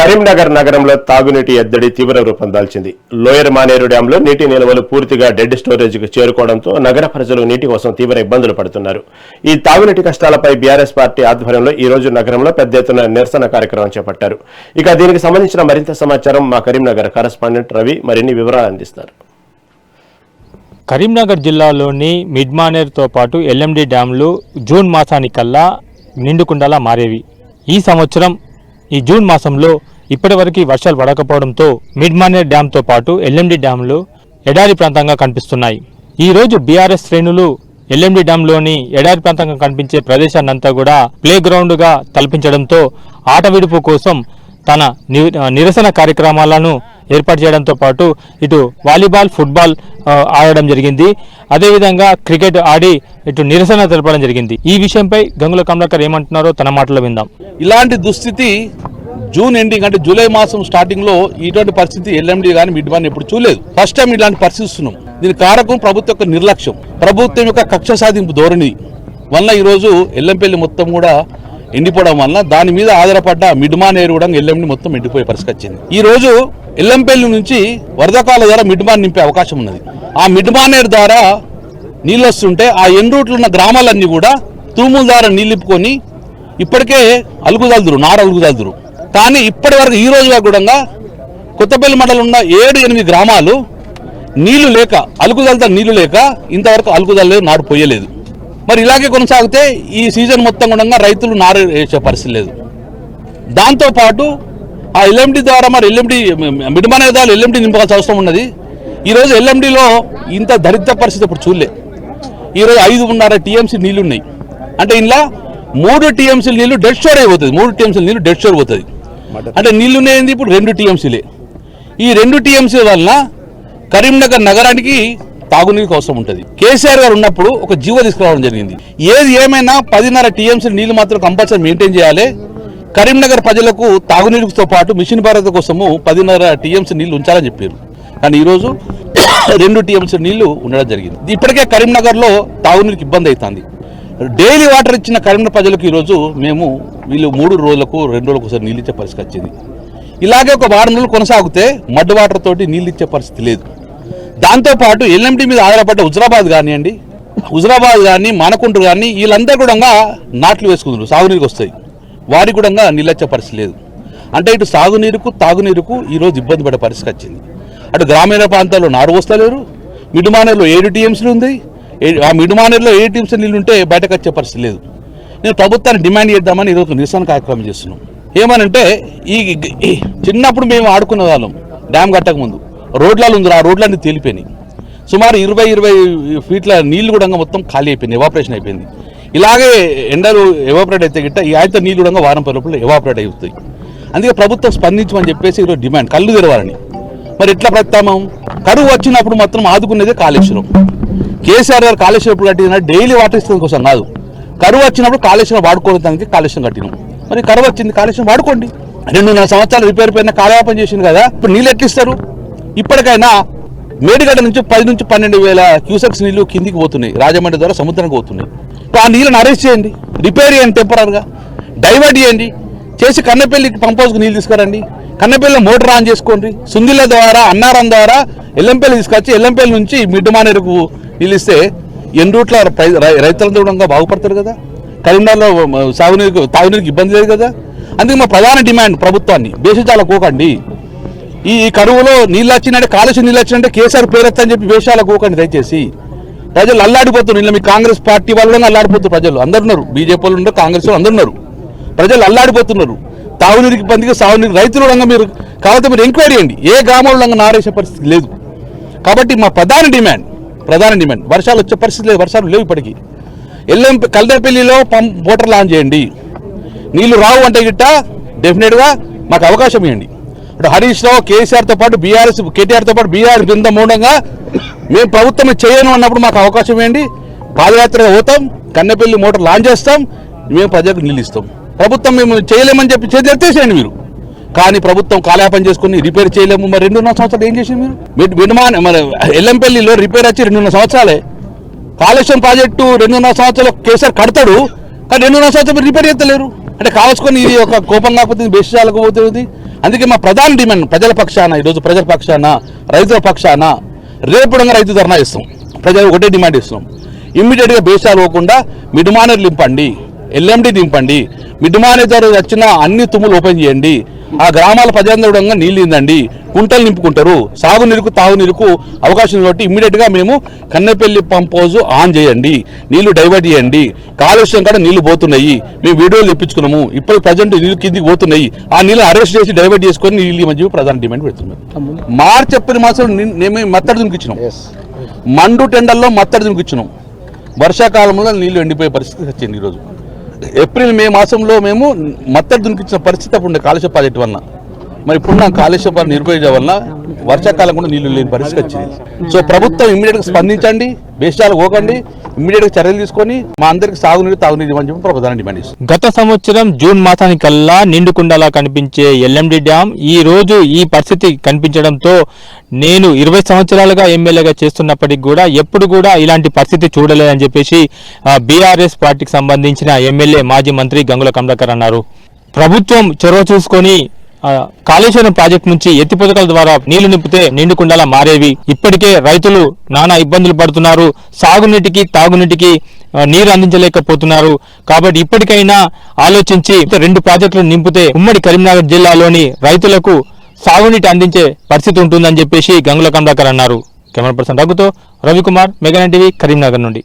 కరీంనగర్ నగరంలో తాగునీటి ఎద్దడి తీవ్ర రూపం దాల్చింది. లోయర్ మానేరు డ్యాంలో నీటి నిల్వలు పూర్తిగా డెడ్ స్టోరేజ్కు చేరుకోవడంతో నగర ప్రజలు నీటి కోసం తీవ్ర ఇబ్బందులు పడుతున్నారు. ఈ తాగునీటి కష్టాలపై బీఆర్ఎస్ పార్టీ ఆధ్వర్యంలో ఈ రోజు నగరంలో పెద్ద ఎత్తున నిరసన కార్యక్రమం చేపట్టారు. ఇక దీనికి సంబంధించిన మరింత సమాచారం మా కరీంనగర్ కరెస్పాండెంట్ రవి మరిన్ని వివరాలు అందిస్తారు. కరీంనగర్ జిల్లాలోని మిడ్మానేర్తో పాటు ఎల్ఎండి డ్యాంలు జూన్ మాసానికల్లా నిండుకుండలా మారేవి. ఈ సంవత్సరం ఈ జూన్ మాసంలో ఇప్పటివరకు వర్షాలు పడకపోవడంతో మిడ్మానేర్ డ్యాంతో పాటు ఎల్ఎండి డ్యాంలు ఎడారి ప్రాంతంగా కనిపిస్తున్నాయి. ఈ రోజు బీఆర్ఎస్ శ్రేణులు ఎల్ఎండి డ్యాంలోని ఎడారి ప్రాంతంగా కనిపించే ప్రదేశాన్నంతా కూడా ప్లే గ్రౌండ్గా తలపించడంతో ఆట విడుపు కోసం తన నిరసన కార్యక్రమాలను ఏర్పాటు చేయడంతో పాటు ఇటు వాలీబాల్, ఫుట్బాల్ ఆడడం జరిగింది. అదేవిధంగా క్రికెట్ ఆడి ఇటు నిరసన తెలపడం జరిగింది. ఈ విషయంపై గంగుల కమలాకర్ ఏమంటున్నారో తన మాటలో విందాం. ఇలాంటి దుస్థితి జూన్ ఎండింగ్ అంటే జూలై మాసం స్టార్టింగ్ లో ఇటువంటి పరిస్థితి ఎల్ఎండి కానీ మిడ్మాన్ ఎప్పుడు చూడలేదు. ఫస్ట్ టైం ఇలాంటి పరిస్థితి చూస్తున్నాం. దీని కారకం ప్రభుత్వం యొక్క నిర్లక్ష్యం, ప్రభుత్వం యొక్క కక్ష సాధింపు ధోరణి వల్ల ఈరోజు ఎల్లంపల్లి మొత్తం కూడా ఎండిపోవడం వల్ల దాని మీద ఆధారపడ్డ మిడ్మానేరు కూడా ఎల్ఎండి మొత్తం ఎండిపోయే పరిస్థితి వచ్చింది. ఈ రోజు ఎల్లంపల్లి నుంచి వరదకాల ద్వారా మిడ్మాన్ నింపే అవకాశం ఉన్నది. ఆ మిడ్మానేరు ద్వారా నీళ్ళు వస్తుంటే ఆ ఎన్ రూట్లు ఉన్న గ్రామాలన్నీ కూడా తూముల ద్వారా నీళ్ళు నింపుకొని ఇప్పటికే అలుగుదలుదురు, నారు అలుగుదలుదురు. కానీ ఇప్పటి వరకు ఈ రోజుగా కూడా కొత్తపల్లి మండలం ఉన్న 7-8 గ్రామాలు నీళ్లు లేక అలుగుదలతో నీళ్లు లేక ఇంతవరకు అలుగుదల నారు పోయలేదు. మరి ఇలాగే కొనసాగితే ఈ సీజన్ మొత్తం కూడా రైతులు నారు వేసే పరిస్థితి లేదు. దాంతోపాటు ఆ ఎల్ఎండి ద్వారా మరి మిడ్మానేర్ ద్వారా ఎల్ఎండి నింపాల్సిన అవసరం ఉన్నది. ఈరోజు ఎల్ఎండిలో ఇంత దరిద్ర పరిస్థితి ఇప్పుడు చూడలే. ఈరోజు 5.5 టీఎంసీ నీళ్లు ఉన్నాయి. అంటే ఇంట్లో 3 టీఎంసీల నీళ్లు డెడ్ స్టోర్ అయిపోతుంది. 3 టీఎంసీల నీళ్లు డెడ్ స్టోర్ పోతుంది. అంటే నీళ్లు ఉన్నాయండి ఇప్పుడు 2 టీఎంసీలే. ఈ 2 టీఎంసీల వలన కరీంనగర్ నగరానికి తాగునీరుకి అవసరం ఉంటుంది. కేసీఆర్ గారు ఉన్నప్పుడు ఒక జీవో తీసుకురావడం జరిగింది. ఏది ఏమైనా 10.5 టీఎంసీల నీళ్లు మాత్రం కంపల్సరీ మెయింటైన్ చేయాలి. కరీంనగర్ ప్రజలకు తాగునీరుతో పాటు మిషన్ భారత్ కోసము 10.5 టీఎంసీ నీళ్లు ఉంచాలని చెప్పారు. కానీ ఈరోజు 2 టీఎంసీ నీళ్లు ఉండడం జరిగింది. ఇప్పటికే కరీంనగర్లో తాగునీరుకి ఇబ్బంది అవుతుంది. డైలీ వాటర్ ఇచ్చిన కరీంనగర్ ప్రజలకు ఈరోజు వీళ్ళు 3 రోజులకు 2 రోజులకు ఒకసారి నీళ్ళు ఇచ్చే పరిస్థితి వచ్చింది. ఇలాగే ఒక 4 రోజులు కొనసాగితే మడ్ వాటర్ తోటి నీళ్ళు ఇచ్చే పరిస్థితి లేదు. దాంతోపాటు ఎల్ఎండి మీద ఆధారపడ్డ హుజరాబాద్ కానివ్వండి, హుజరాబాద్ కానీ మానకుంట్రు కానీ వీళ్ళందరూ కూడా నాట్లు వేసుకుంటారు, సాగునీరుకు వస్తాయి. వారికి కూడా నీళ్ళు వచ్చే పరిస్థితి లేదు. అంటే ఇటు సాగునీరుకు తాగునీరుకు ఈరోజు ఇబ్బంది పడే పరిస్థితి వచ్చింది. అటు గ్రామీణ ప్రాంతాల్లో నారు వస్తలేరు. మిడ్మానేర్లో 7 టీఎంసీలు ఉంది. ఆ మిడ్మానేర్లో 7 టీఎంసీ నీళ్ళు ఉంటే బయటకు వచ్చే పరిస్థితి లేదు. నేను ప్రభుత్వాన్ని డిమాండ్ చేద్దామని ఈరోజు నిరసన కార్యక్రమం చేస్తున్నాం. ఏమనంటే ఈ చిన్నప్పుడు మేము ఆడుకునే వాళ్ళం డ్యామ్ కట్టక ముందు రోడ్లలో ఉంది. ఆ రోడ్లన్నీ తేలిపోయినాయి. సుమారు 20 ఫీట్ల నీళ్లు కూడా మొత్తం ఖాళీ అయిపోయింది, ఎవాపరేషన్ అయిపోయింది. ఇలాగే ఎండలు ఎవాపరేట్ అయితే గిట్ట ఈ ఆయత నీళ్లు కూడా వారం లోపల ఎవాపరేట్ అవుతాయి. అందుకే ప్రభుత్వం స్పందించమని చెప్పేసి ఈరోజు డిమాండ్, కళ్ళు తెరవాలని. మరి ఎట్లా ప్రత్యామం? కరువు వచ్చినప్పుడు మాత్రం ఆదుకునేదే కాళేశ్వరం. కేసీఆర్ గారు కాళేశ్వరం ఎప్పుడు కట్టిన డైలీ వాటర్ ఇస్తుంది కోసం కాదు. కరువు వచ్చినప్పుడు కాళేశ్వరం వాడుకోవడానికి కాళేశ్వరం కట్టినాం. మరి కరువు వచ్చింది, కాళేశ్వరం వాడుకోండి. 2.5 సంవత్సరాలు రిపేర్ పైన కాలయాపన చేసింది కదా, ఇప్పుడు నీళ్ళు ఎట్లిస్తారు? ఇప్పటికైనా మేడిగడ్డ నుంచి 10 నుంచి 12,000 క్యూసెక్స్ నీళ్లు కిందికి పోతున్నాయి, రాజమండ్రి ద్వారా సముద్రానికి పోతున్నాయి. ఆ నీళ్ళని అరెస్ట్ చేయండి, రిపేర్ చేయండి, టెంపరీగా డైవర్ట్ చేయండి, చేసి కన్నెపల్లికి పంపోజ్కి నీళ్ళు తీసుకురండి. కన్నెపల్లిలో మోటార్ ఆన్ చేసుకోండి. సుందిళ్ళ ద్వారా అన్నారం ద్వారా ఎల్లంపల్లి తీసుకొచ్చి ఎల్లంపల్లి నుంచి మిడ్మానేరుకు నీళ్ళు ఇస్తే ఎన్ని రూట్ల రైతులందరూ కూడా బాగుపడతారు కదా. కరీంనగర్లో తాగునీరుకి ఇబ్బంది లేదు కదా. అందుకే మా ప్రధాన డిమాండ్ ప్రభుత్వాన్ని వేషాలు కోకండి. ఈ కరువులో నీళ్ళు వచ్చినట్టే, కాలుష్యం నీళ్ళు వచ్చినట్టే కేసీఆర్ పేరెత్తని చెప్పి వేషాలు కోకండి దయచేసి. ప్రజలు అల్లాడిపోతున్నారు. ఇలా మీ కాంగ్రెస్ పార్టీ వాళ్ళు అల్లాడిపోతున్నారు. ప్రజలు అందరు ఉన్నారు, బీజేపీ వాళ్ళు ఉన్నారు, కాంగ్రెస్ వాళ్ళు అందరు ఉన్నారు. ప్రజలు అల్లాడిపోతున్నారు. తాగునీరుకి ఇబ్బందిగా సాగునీరు రైతుల రంగం మీరు కాకపోతే మీరు ఎంక్వైరీ చేయండి. ఏ గ్రామంలో నారేసే పరిస్థితి లేదు. కాబట్టి మా ప్రధాన డిమాండ్ వర్షాలు వచ్చే పరిస్థితి లేదు. వర్షాలు లేవు ఇప్పటికీ. కల్దర్పల్లిలో మోటార్ లాంచ్ చేయండి. నీళ్లు రావు అంటే గిట్ట డెఫినెట్గా మాకు అవకాశం ఇవ్వండి. ఇప్పుడు హరీష్ రావు, కేసీఆర్తో పాటు కేటీఆర్తో పాటు బీఆర్ బృంద మూలంగా మేము ప్రభుత్వం చేయను అన్నప్పుడు మాకు అవకాశం ఇవ్వండి. పాదయాత్రగా పోతాం, కన్నెపల్లి మోటార్ లాంచ్ చేస్తాం, మేము ప్రజలకు నీళ్ళు ఇస్తాం. ప్రభుత్వం మేము చేయలేమని చెప్పి ఎత్తేసేయండి మీరు. కానీ ప్రభుత్వం కాలయాపన చేసుకుని రిపేర్ చేయలేము. మరి 2.5 సంవత్సరాలు ఏం చేసింది మీరు? మరి ఎల్లంపల్లిలో రిపేర్ వచ్చి 2.5 సంవత్సరాలే. కాళేశ్వరం ప్రాజెక్టు 2.5 సంవత్సరాలు కేసీఆర్ కడతాడు, కానీ 2.5 సంవత్సరాలు రిపేర్ చేస్తలేరు. అంటే కావచ్చుకొని ఇది ఒక కోపం కాకపోతే బేషాలకు పోతుంది. అందుకే మా ప్రధాన డిమాండ్ ప్రజల పక్షాన, ఈరోజు ప్రజల పక్షాన, రైతుల పక్షాన రేపుడంగా రైతు ధర్నా ఇస్తాం. ప్రజలు ఒకటే డిమాండ్ ఇస్తున్నాం, ఇమ్మీడియట్గా బేసాలు పోకుండా మిడ్ మానేర్ నింపండి, ఎల్ఎండి నింపండి, మిడ్ మానేర్ ద్వారా వచ్చిన అన్ని తుమ్ములు ఓపెన్ చేయండి, ఆ గ్రామాల ప్రజలందరూ నీళ్ళు ఇందండి, కుంటలు నింపుకుంటారు, సాగునీరుకు తాగునీరుకు అవకాశం కాబట్టి ఇమ్మీడియట్గా మేము కన్నెపల్లి పంప్ హౌజ్ ఆన్ చేయండి, నీళ్లు డైవర్ట్ చేయండి, కాలుష్యం కూడా నీళ్లు పోతున్నాయి, మేము వీడియోలు ఇప్పించుకున్నాము, ఇప్పుడు ప్రజెంట్ నీళ్ళు కిందికి పోతున్నాయి, ఆ నీళ్ళు అరెస్ట్ చేసి డైవర్ట్ చేసుకొని నీళ్ళు మంచి ప్రధాన డిమాండ్ పెడుతున్నాం. మార్చి ఏప్రిల్ మాసం మేము మత్తడి దునికిచ్చినాం, మండు టెండల్లో మత్తడి దునికిచ్చినాం, వర్షాకాలంలో నీళ్లు ఎండిపోయే పరిస్థితి వచ్చింది. ఈరోజు ఏప్రిల్ మే మాసంలో మేము మత్తడి దునికించిన పరిస్థితి అప్పుడు ఉండే కాలుష్య ప్రాజెక్టు వలన. మరి ఇప్పుడు కాలుష్య నిర్వహించడం వల్ల వర్షాకాలం కూడా నీళ్లు లేని పరిస్థితి వచ్చింది. సో ప్రభుత్వం ఇమ్మీడియట్గా స్పందించండి, వేషాలు పోకండి, ఇమ్మీడియట్గా చర్యలు తీసుకొని మా అందరికి సాగునీరు తాగునీరు ఇవ్వని చెప్పి ప్రధాన డిమాండ్ ఇస్తుంది. గత సంవత్సరం జూన్ మాసానికల్లా నిండుకుండలా కనిపించే ఎల్ఎండి డ్యామ్ ఈ రోజు ఈ పరిస్థితి కనిపించడంతో నేను 20 సంవత్సరాలుగా ఎమ్మెల్యేగా చేస్తున్నప్పటికీ కూడా ఎప్పుడు కూడా ఇలాంటి పరిస్థితి చూడలేదని చెప్పేసి బీఆర్ఎస్ పార్టీకి సంబంధించిన ఎమ్మెల్యే మాజీ మంత్రి గంగుల కమలాకర్ అన్నారు. ప్రభుత్వం చొరవ చూసుకొని కాళేశ్వరం ప్రాజెక్టు నుంచి ఎత్తి పథకాల ద్వారా నీళ్లు నింపితే నిండుకుండలా మారేవి. ఇప్పటికే రైతులు నానా ఇబ్బందులు పడుతున్నారు, సాగునీటికి తాగునీటికి నీరు అందించలేకపోతున్నారు. కాబట్టి ఇప్పటికైనా ఆలోచించి 2 ప్రాజెక్టులు నింపితే ఉమ్మడి కరీంనగర్ జిల్లాలోని రైతులకు సాగునీటి అందించే పరిస్థితి ఉంటుందని చెప్పేసి గంగుల కమలాకర్ అన్నారు. కెమెరా పర్సన్ రఘుతో రవికుమార్, మెగా టీవీ, కరీంనగర్ నుండి.